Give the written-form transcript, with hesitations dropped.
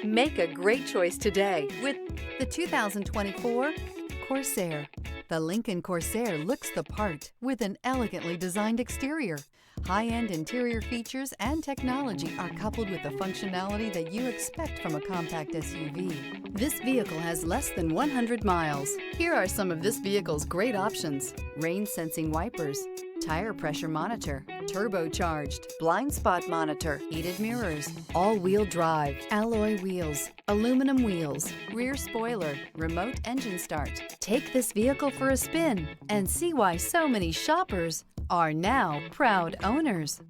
Make a great choice today with the 2024 Corsair. The Lincoln Corsair looks the part with an elegantly designed exterior. High-end interior features and technology are coupled with the functionality that you expect from a compact SUV. This vehicle has less than 100 miles. Here are some of this vehicle's great options: rain-sensing wipers, tire pressure monitor, turbocharged, blind spot monitor, heated mirrors, all-wheel drive, alloy wheels, aluminum wheels, rear spoiler, remote engine start. Take this vehicle for a spin and see why so many shoppers are now proud owners.